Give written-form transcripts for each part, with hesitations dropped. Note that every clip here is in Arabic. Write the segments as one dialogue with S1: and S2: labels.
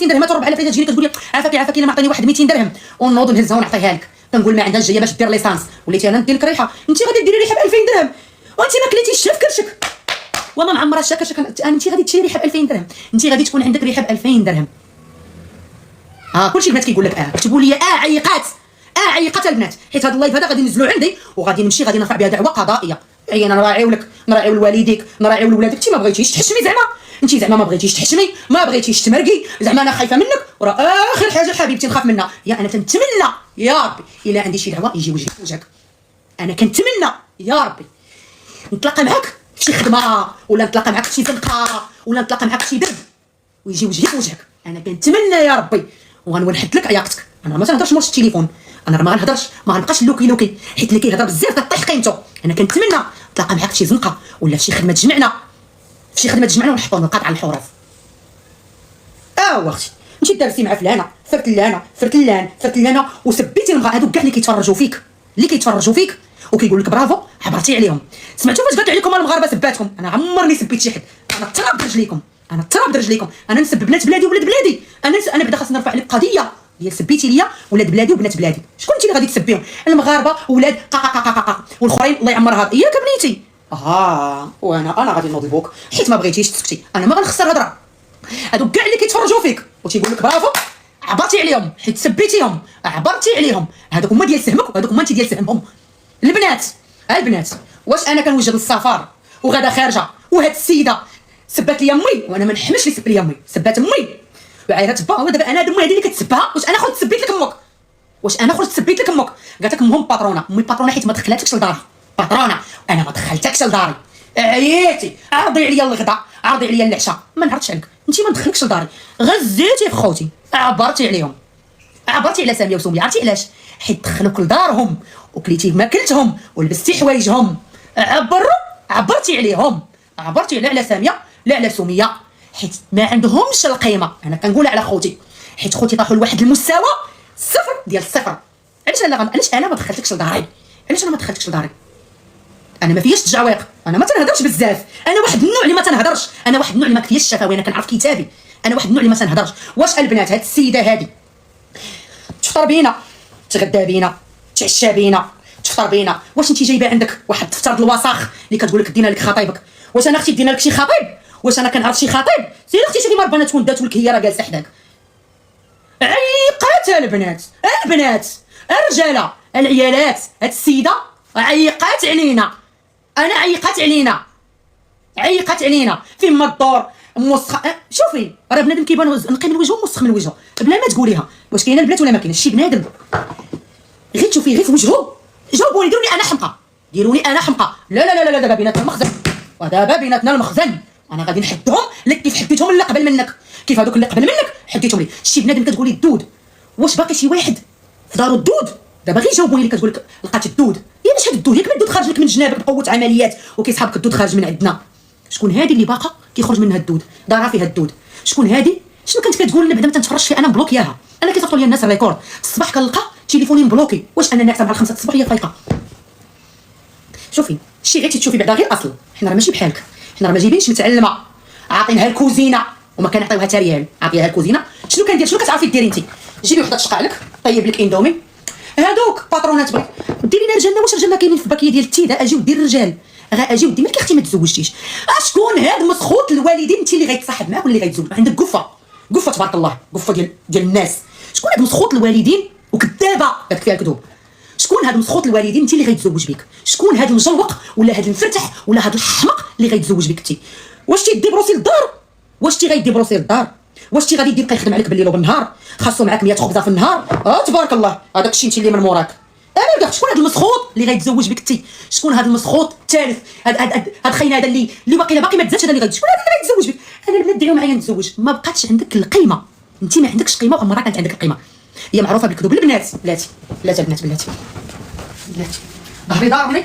S1: 200 درهم تربح على فايده تجيني كتقول لي عافاك الا ما عطيني واحد 200 درهم ونوض نهزها ونعطيها لك. كنقول ما عندهاش جايه باش دير ليسانس، وليتي انا ندير لك ريحه، انت غادي ديري ريحه ب 2000 درهم وانت ما كليتيش في كرشك وما معمره كرشك. انت غادي تشري ريحه ب 2000 درهم، انت غادي تكون عندك ريحه ب 2000 درهم. كلشي البنات كيقول لك كتبوا لي عيقات البنات، حيت هذا اللايف هذا غادي نزلو عندي وغادي نمشي غادي نرفع بها دعوه قضائيه. انا نراعيو لك، نراعيو لوالديك، نراعيو لولادك. انت ما بغيتيش تحشمي زعما، انت زعما ما بغيتيش تحشمي، ما بغيتيش تمرقي، زعما انا خايفه منك. وراه اخر حاجه حبيبتي نخاف منها يا انا كنتمنى يا ربي الا عندي شي دعوه يجي وجهك. انا كنتمنى يا ربي نتلاقى معاك في شي خدمه، ولا نتلاقى معاك في شي زنقه، ولا نتلاقى معاك في شي درب ويجي وجهك. انا كنتمنى يا ربي وغنحد لك عياقتك. انا ما تنهضرش مرش التليفون، انا ما غنهضرش، ما غنبقاش لوكي حيت اللي كيهضر بزاف كطيح قيمته. انا كنتمنى نتلاقى معاك في شي زنقه ولا في شي خدمه تجمعنا، ونحطوا نقاط على الحروف. اختي انت دارتي مع فلانه فرتلانه وسبيتي المراه. هذوك كاع اللي كيتفرجوا فيك وكيقول لك برافو، عبرتي عليهم. سمعتوا فاش قالت عليكم المغاربه سباتكم؟ انا عمرني سبيت شي حد، انا تراب برجليكم، انا نسب بنات بلادي وولاد بلادي. انا بعدا خاصني نرفع عليك قضيه ديال سبيتي ليا ولاد بلادي وبنات بلادي. شكون انت اللي غادي تسبيهم؟ المغاربه ولاد والاخرين الله يعمرها ياك بنيتي. وانا غادي نوض البوك حيت ما بغيتيش تسكتي. انا ما غنخسر هضره. هادوك كاع اللي كيتفرجوا فيك وتيقول لك برافو، عبرتي عليهم حيت سبيتيهم، عبرتي عليهم. هذوك هما ديال سهمك وهذوك هما انت ديال سهمهم. البنات واش انا كنوجد للسفر وغادا خارجه وهاد السيده سبات لي امي وانا ما نحملش لي سب لي امي، سبات امي وعايرات با. ودابا انا امي هذه اللي كتسبها، واش انا خرجت سبيت لك امك؟ قالت لك امهم باطرونه، امي باطرونه حيت ما دخلاتكش لدارها باطرونه، انا ما دخلتكش لداري. عييتي عرضي عليا الغداء، عرضي عليا العشاء، ما نعرضش عليك، انت ما ندخلكش لداري. غزيتي في خوتي، عبرتي عليهم، عبرتي على ساميه وسميه. عرفتي علاش؟ حيت دخلوك لدارهم وكليتي ماكلتهم ولبستي حوايجهم. عبرتي عليهم، عبرتي على ساميه لا على سميه، حيت ما عندهمش القيمه. انا كنقولها على خوتي حيت خوتي طاحوا لواحد المستوى صفر ديال الصفر. علاش انا ما دخلتكش لداري؟ انا ما فياش تجاويق، انا ما تنهضرش بزاف، انا واحد النوع اللي ما تنهضرش، انا واحد النوع اللي ما كفياش الشفاوي، انا كنعرف كتابي، انا واحد النوع اللي ما تنهضرش. واش البنات هاد السيده هادي تفطر بينا، تغدى بينا، تعشى بينا، تفطر بينا، واش انت جايبه عندك واحد تفترض الوساخ اللي كتقول لك دينا لك خطيبك؟ واش انا اختي دينا لك شي خطيب؟ واش انا كنعرف شي خطيب؟ سير اختي شوفي مربانه تكون دات لك هي راه جالسه حداك. عيقات البنات الرجاله العيالات، هاد السيده عيقات علينا، انا عيقات علينا فين ما الدور مسخ. شوفي راه بنادم كيبان نقي من وجهه ومسخ من وجهه بلا ما تقوليها. واش كاينه البنات ولا ما كاينش؟ شي بنادم غير تشوفي غير في وجهه جاوبوني، ديروني انا حمقى، لا دابا بيناتنا المخزن، انا غادي نحدهم لك كيف حديتهم اللي قبل منك، كيف هذوك اللي قبل منك حديتهم لي. شي بنادم كتقولي الدود، واش باقي شي واحد في دارو الدود؟ دابا غير جاوبوني اللي كتقول لك لقات الدود. يا باش هاد الدود ياك الدود خارج لك من جنابك بقوه عمليات وكيسحبك الدود خارج من عندنا. شكون هادي اللي باقا كيخرج منها الدود، دارها فيها الدود؟ شكون هادي؟ شنو كنت كتقول لنا بعدا ما تنتفرجش فيه؟ انا مبلوكياها، انا كيصيفطوا لي الناس الريكورد الصباح كنلقى تليفوني مبلوكي. واش انا ناعسه مع 5 الصباح هي فايقه؟ شوفي شي غير تشوفي بعدا غير اصل، حنا راه ماشي بحالك، حنا راه ما جايبينش متعلمه عاطينها الكوزينه وما كنعطيوها حتى ريال، عاطيها الكوزينه. شنو كندير؟ شنو كتعرفي ديري انت؟ جيبي وحده تشقع لك، طيب لك اندومي. هادوك باطرونات بغيت ديري لنا رجالنا. واش رجالنا كاينين في الباكيه ديال التيدا؟ اجيو دير الرجال، اجيو دي مالك اختي ما تزوجتيش. شكون هاد مسخوط الوالدين انت اللي غيتصاحب معاك واللي غيتزوج؟ عندك قفه تبارك الله، قفه ديال الناس. شكون هاد مسخوط الوالدين وكذابه هذاك فيها الكذوب؟ شكون هاد مسخوط الوالدين انت اللي غيتزوج بك؟ شكون هاد المجلوق ولا هاد المفرتح ولا هاد الحمق اللي غيتزوج بك انت؟ واش تيدي بروسي للدار؟ واش غيدي بروسي للدار؟ واش غادي يبقى يخدم عليك بالليل وبالنهار؟ خاصو معاك 100 خبزه في النهار؟ تبارك الله، هذاك الشيء انت اللي من موراك. انا كاع شكون هاد المسخوط اللي غيتزوج بك انت؟ شكون هاد المسخوط الثالث؟ هاد خاين هذا اللي باقي ما تزادش، هذا اللي غيتزوج. شكون هذا اللي غيتزوج بك؟ انا البنات دعيو معايا نتزوج، ما بقاتش عندك القيمه، انت ما عندكش قيمه وعمرها كانت عندك القيمه. هي معروفه بالكذوب. البنات بلاتي ظهري ضاربني،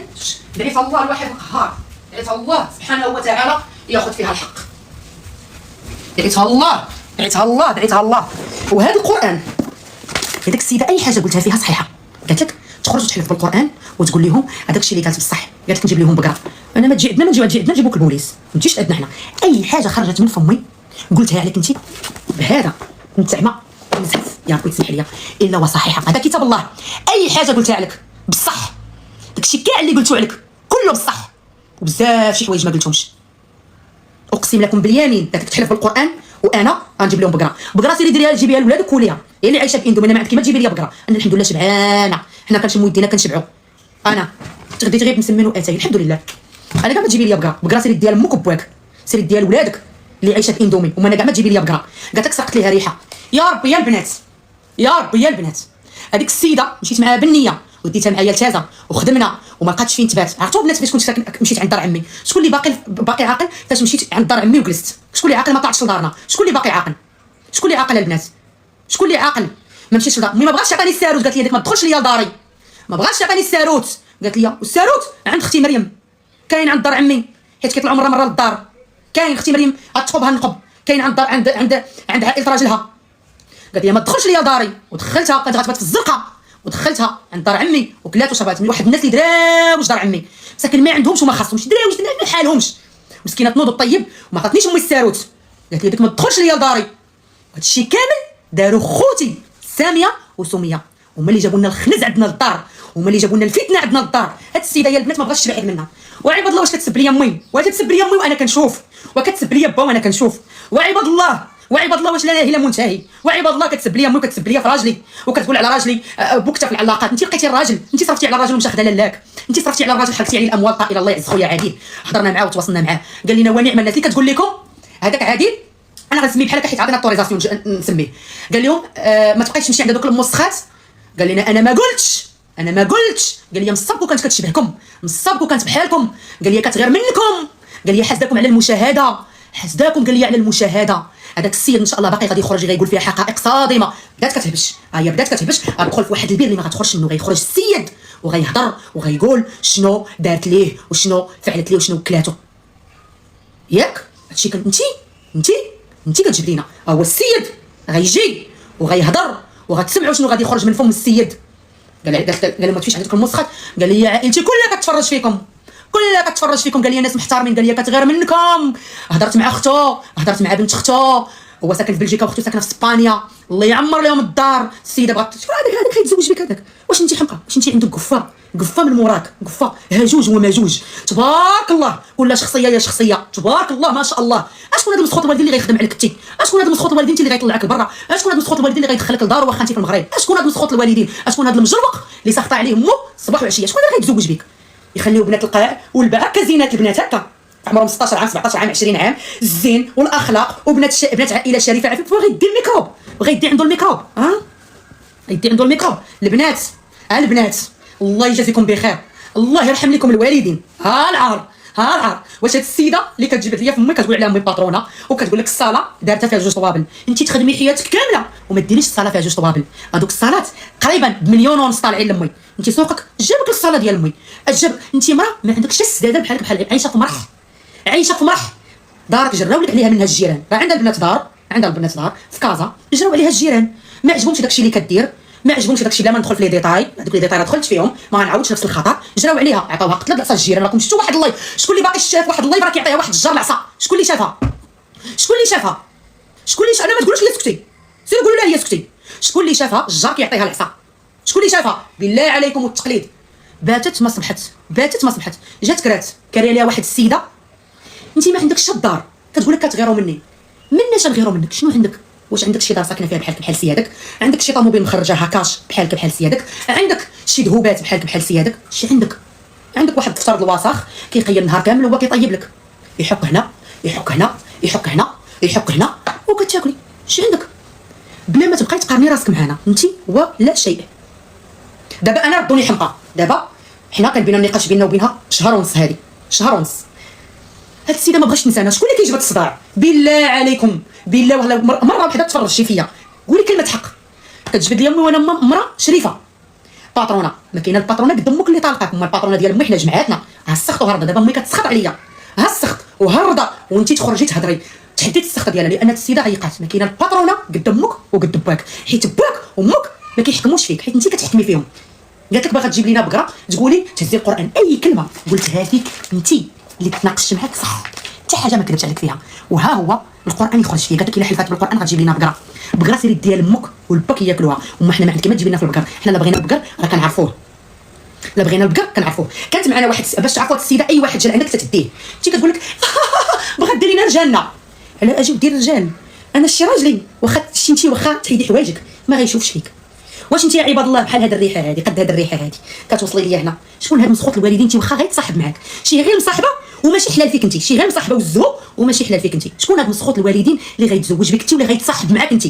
S1: دعيت الله الواحد القهار، دعيت الله سبحانه وتعالى ياخذ فيها الحق، دعيتها الله. وهذا القران هذيك السيده اي حاجه قلتها فيها صحيحه، قالت لك تخرج وتحلف بالقران وتقول لهم هذاك الشيء اللي قالت بصح. قالت لك نجيب لهم بقره، انا ما تجي عندنا، ما نجي عندنا نجيبوك البوليس، ما تجيش عندنا حنا. اي حاجه خرجت من فمي قلتها عليك انت بهذا نتعمى نزعف يا ربي تسمح لي الا وصحيحه. هذا كتاب الله، اي حاجه قلتها لك بصح، داكشي كاع اللي قلتو عليك كله بصح، وبزاف شي حوايج ما قلتهمش. اقسم لكم باليمين داك تحلف بالقران وانا غنجيب لهم بقره سيري ديريها جيبيها لولادك كوليها، هي اللي عايشه في اندومي. انا ما عندك ما تجيبي لي بقره، انا الحمد لله شبعانه، حنا كنشمو يدينا كنشبعوا. انا تغديت غير بنسمين واتاي الحمد لله. انا كاع ما تجيبي لي بقره سيري ديال امك وباك، سيري ديال ولادك اللي عايشه في اندومي، وما انا كاع ما تجيبي لي بقره. قالت لك سرقت ليها ريحه. يا ربي يا البنات، يا ربي يا البنات، هذيك السيده مشيت معاها بالنيه وديتها معايا لتازا وخدمنا وما لقاتش فين تبات. عرفتوا بنات فاش كنت ساكن مشيت عند دار عمي، شكون اللي باقي عاقل فاش مشيت عند دار عمي وجلست؟ شكون اللي عاقل ما طلعتش لدارنا؟ شكون اللي باقي عاقل؟ شكون اللي عاقل البنات؟ شكون اللي عاقل ما مشيتش لدار مي؟ ما بغاش تعطيني الساروت، قالت لي ديك ما تدخلش ليا لداري، ما بغاش تعطيني الساروت. قالت لي والساروت عند اختي مريم، كاين عند دار عمي حيت كيطلعوا مره للدار، كاين اختي مريم غتقبها النقب، كاين عند دار عند عائله راجلها. قالت لي ما تدخلش ليا داري، ودخلتها كانت غتبات في الزرقاء، ودخلتها عند دار عمي وكلات وشربات من واحد الناس اللي دراوش دار عمي، مساكن ما عندهمش وما خاصهمش دراوش ما حالهمش، مسكينه تنوض الطيب وما عطاتنيش امي الساروت. قالت لي ديك ما تدخلش ليا لداري. هادشي كامل داروا خوتي ساميه وسميه، هما اللي جابوا لنا الخنز عندنا للدار، هما اللي جابوا لنا الفتنه عندنا للدار. هاد السيده يا البنات ما بغاش تبعد منها. وعباد الله واش كتسب لي امي؟ واش كتسب لي امي وانا كنشوف؟ وكتسب لي با وانا كنشوف؟ وعباد الله واش لا اله منتهي؟ وعباد الله كتسب لي امي وكتسب لي في راجلي وكتقول على راجلي بوكته في العلاقات. انت لقيتي الراجل، انت صرفتي على الراجل ومشى خدا لالاك، انت صرفتي على الراجل حركتي عليه الاموال طائله. الله يعز خويا عادل، هضرنا معاه وتواصلنا معاه قال لنا ونعم الناس اللي كتقول لكم هذاك عادل، انا غنسميه بحال هكا حيت عطينا الطوريزاسيون نسميه. قال لهم ما تبقايش تمشي عند دوك الموسخات. قال لنا انا ما قلتش قال لي مصابكم كانت كتشبهكم، مصابكم كانت بحالكم، قال لي كتغير منكم، قال لي حاسداكم على المشاهده، حاسداكم قال لي على المشاهده. هذاك السيد ان شاء الله باقي غادي يخرج غيقول فيها حقائق صادمه. بدات كتهبش، هي بدات كتهبش، غتدخل في واحد البير اللي ما غتخرجش منه. غيخرج السيد وغيهضر وغيقول شنو دارت ليه وشنو فعلت ليه وشنو كلاته. ياك هادشي كان انت كتجيب لينا. هو السيد غيجي وغيهضر وغتسمعوا شنو غادي يخرج من فم السيد. قال ما تفيش عندكم المسخط. قال لي عائلتي كلها كتفرج فيكم، قال لي الناس محترمين، قال لي كتغير منكم. هضرت مع اختو، هضرت مع بنت اختو، هو ساكن في بلجيكا واختو ساكنه في اسبانيا، الله يعمر لهم الدار. السيده بغات شوف هذاك غيتزوج بك هذاك. واش انت حمقى؟ واش انت عندك قفه من موراك، قفه هجوج ومجوج تبارك الله، ولا شخصيه يا شخصيه تبارك الله ما شاء الله. اشكون هذا مسخوط الوالدين اللي غيخدم عليك انت؟ اشكون هذا مسخوط الوالدين اللي غيطلعك لبرا؟ اشكون هذا مسخوط الوالدين اللي غيدخلك لدار واخا انت في المغرب؟ اشكون هذا مسخوط الوالدين؟ اشكون هذا المجروق اللي ساخطه عليه امه صباح وعشيه؟ شكون اللي غيتزوج بك؟ يخليو بنات القاع والباع كزينات البنات هكا عمرهم 16 عام 17 عام 20 عام، الزين والاخلاق وبنات بنات عائله شريفه عفيفه. غيدي الميكروب، غيدي عنده الميكروب، غيدي عنده الميكروب. البنات البنات الله يجازيكم بخير، الله يرحم لكم الوالدين. ها العار واش هاد السيده اللي كتجبد ليا فمي كتقول عليها امي باطرونه وكتقول لك الصاله دارتها فيها 2 طوابل، انت تخدمي حياتك كامله وما ديريش الصاله فيها 2 طوابل. هذوك الصالات قريبا بمليون ونص طالعين لامي. انت سوقك جابك للصاله ديال امي، اجاب انت مرا ما عندكش السداده بحالك بحال عايشه في مرح، دارك جراو لك عليها منها الجيران. راه عندها البنات دار في كازا، جراو عليها الجيران، ما عجبهمش داكشي اللي كدير، ما عجبهمش داكشي. بلا ما ندخل في لي ديتاي، هذوك لي ديتاي دخلت فيهم ما غنعاودش نفس الخطا. جراو عليها عطاوها قتله العصا الجيران. راكم شفتوا واحد الله، شكون اللي باقي شاف واحد الله يبارك يعطيها واحد الجار العصا؟ شكون اللي شافها؟ انا ما تقولوش لي سكتي، سير قولوا لها هي سكتي. شكون اللي شافها الجار كيعطيها العصا؟ شكون اللي شافها؟ بالله عليكم والتقليد. باتت ما صبحت جات كاري ليها واحد السيده، انت ما عندكش الدار، كتقول لك كتغيروا مني. مناش نغيروا منك؟ شنو عندك؟ واش عندك شي دار ساكنه فيها بحالك بحال سيادك؟ عندك شي طوموبيل مخرجها كاش بحالك بحال سيادك؟ عندك شي ذهوبات بحالك بحال سيادك؟ شي عندك واحد الدفتر الوسخ كيقير النهار كامل وهو كيطيب لك، يحك هنا وكتاكلي. شي عندك؟ بلا ما تبقاي تقارني راسك معانا انت ولا شيء. دابا انا ردوني حمقى، دابا حنا كان بينا النقاش بيننا وبينها شهر ونص. هاد السيده ما بغاش نسانا. شكون اللي كيجبد الصداع؟ بالله عليكم، بالله ولا مره وحده تفرجتي فيا قولي كلمه حق. كتجبد لي امي وانا مره شريفه باطرونه، ما كاينه الباطرونه قد امك اللي طالقاك. اما الباطرونه ديال امي حنا جمعاتنا. ها السخط وهرده، دابا امي كتسخط عليا، ها السخط وهرده وانت تخرجي تهضري تحديت السخط ديالها، لان السيده عيقات. ما كاينه الباطرونه قد امك وقد باك، حيت باك وامك ما كيحكموش فيك، حيت انت كتحكمي فيهم. قالت لك باغا تجيب لينا بقره تقولي تهزي القران، اي كلمه قلتها فيك انت اللي تناقشت معاك صح، حتى حاجه ما كذبت عليك فيها. وها هو القران يخرج فيه. قالت لك الا حلفات بالقران غتجيب لينا البقره سيري ديال امك والباك ياكلوها، وما حنا ما عندك ما تجيب لنا في البقر، حنا لا بغينا البقر راه كنعرفوه، لا بغينا البقر كنعرفوه. كانت معنا واحد باش تعرفوا هاد السيده، اي واحد جا عندك تتديه، انت كتقول لك بغات دير لينا رجالنا، على اجي ودير رجال، انا شي راجلي واخا شتي واخا تحيدي حوايجك ما غيشوفش فيك. واش انت يا عباد الله بحال هاد الريحه هادي قد هاد الريحه هادي كتوصلي ليا هنا؟ شكون هاد مسخوط الوالدين؟ انت واخا غير تصاحب معاك شي غير مصاحبه وماشي حلال فيك انت، شي غير مصاحبه والزهو وماشي حلال فيك انت، شكون هاد مسخوط الوالدين اللي غيتزوج بك انت ولا غيتصاحب معاك انت؟